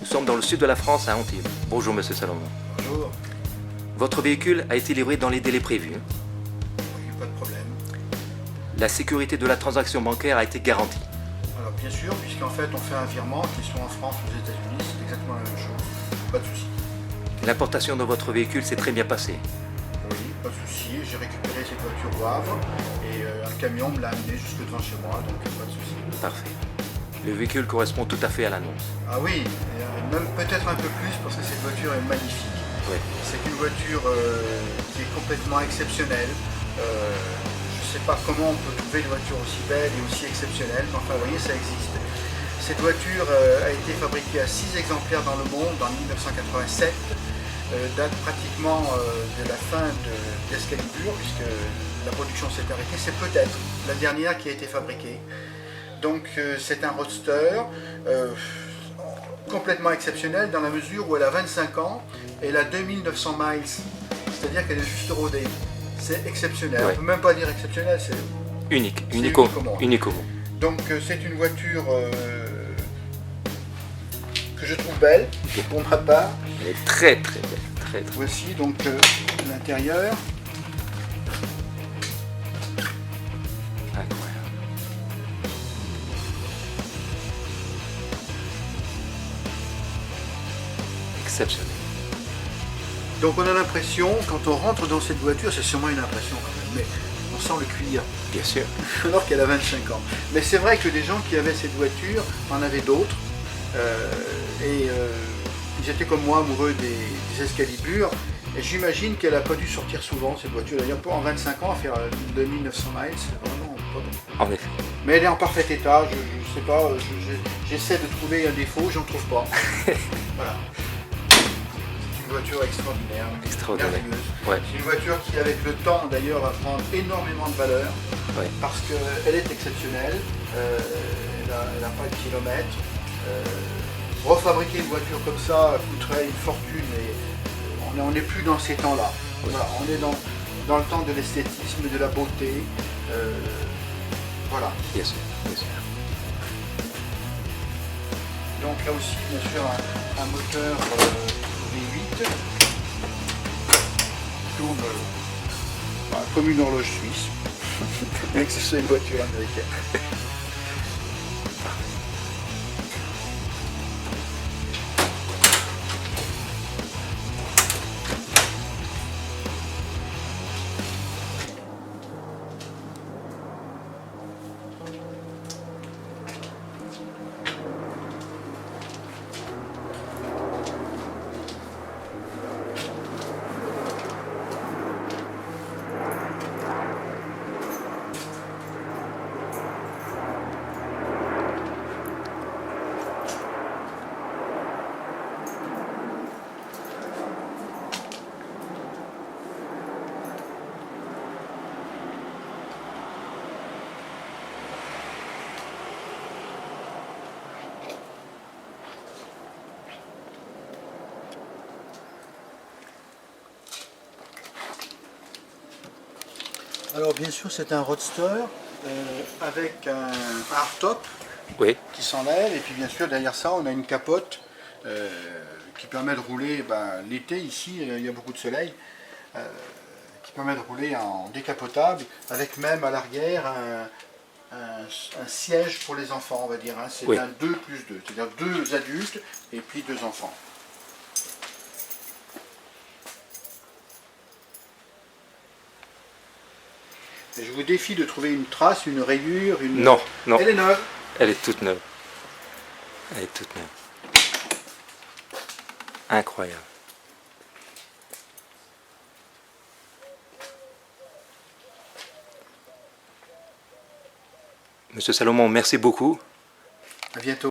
Nous sommes dans le sud de la France, à Antibes. Bonjour, monsieur Salomon. Bonjour. Votre véhicule a été livré dans les délais prévus. Oui, pas de problème. La sécurité de la transaction bancaire a été garantie. Alors bien sûr, puisqu'en fait on fait un virement, qu'ils soient en France ou aux États-Unis, c'est exactement la même chose. Pas de souci. L'importation de votre véhicule s'est très bien passée. Oui, pas de souci. J'ai récupéré cette voiture au Havre et un camion me l'a amené jusque devant chez moi, donc pas de souci. Parfait. Le véhicule correspond tout à fait à l'annonce. Ah oui, et, même peut-être un peu plus parce que cette voiture est magnifique. Oui. C'est une voiture qui est complètement exceptionnelle. Je ne sais pas comment on peut trouver une voiture aussi belle et aussi exceptionnelle, mais enfin vous voyez, ça existe. Cette voiture a été fabriquée à 6 exemplaires dans le monde en 1987, date pratiquement de la fin d'Excalibur, puisque la production s'est arrêtée. C'est peut-être la dernière qui a été fabriquée. Donc c'est un roadster complètement exceptionnel dans la mesure où elle a 25 ans et elle a 2900 miles, c'est-à-dire qu'elle est juste rodée. C'est exceptionnel. Ouais. On ne peut même pas dire exceptionnel, c'est Unique, C'est unique au unique au monde. Donc c'est une voiture que je trouve belle pour ma part. Elle est très très belle. Très, très. Voici donc l'intérieur. Incroyable. Exceptionnel. Donc on a l'impression, quand on rentre dans cette voiture, c'est sûrement une impression quand même, mais on sent le cuir, Bien sûr. alors qu'elle a 25 ans. Mais c'est vrai que des gens qui avaient cette voiture en avaient d'autres, ils étaient comme moi amoureux des Excalibur, et j'imagine qu'elle n'a pas dû sortir souvent cette voiture. D'ailleurs, en 25 ans, à faire 2900 miles, c'est vraiment pas bon. En effet. Mais elle est en parfait état, je sais pas, j'essaie de trouver un défaut, j'en trouve pas. Voilà. C'est une voiture extraordinaire, Extraordinaire. merveilleuse. Ouais. C'est une voiture qui, avec le temps d'ailleurs, va prendre énormément de valeur, Ouais. parce qu'elle est exceptionnelle, elle n'a pas de kilomètres. Refabriquer une voiture comme ça coûterait une fortune, et on n'est plus dans ces temps-là. Oui. Voilà, on est dans le temps de l'esthétisme, de la beauté. Voilà. Bien sûr. Bien sûr. Donc là aussi, bien sûr, un moteur V8 qui tourne comme une horloge suisse, bien que ce soit une voiture américaine. Alors bien sûr c'est un roadster avec un hardtop Oui. qui s'enlève, et puis bien sûr derrière ça on a une capote qui permet de rouler l'été. Ici il y a beaucoup de soleil, qui permet de rouler en décapotable, avec même à l'arrière un siège pour les enfants, on va dire, hein. C'est Oui. un 2+2, c'est-à-dire 2 adultes et puis 2 enfants. Et je vous défie de trouver une trace, une rayure, une... Non, non. Elle est neuve. Elle est toute neuve. Elle est toute neuve. Incroyable. Monsieur Salomon, merci beaucoup. À bientôt.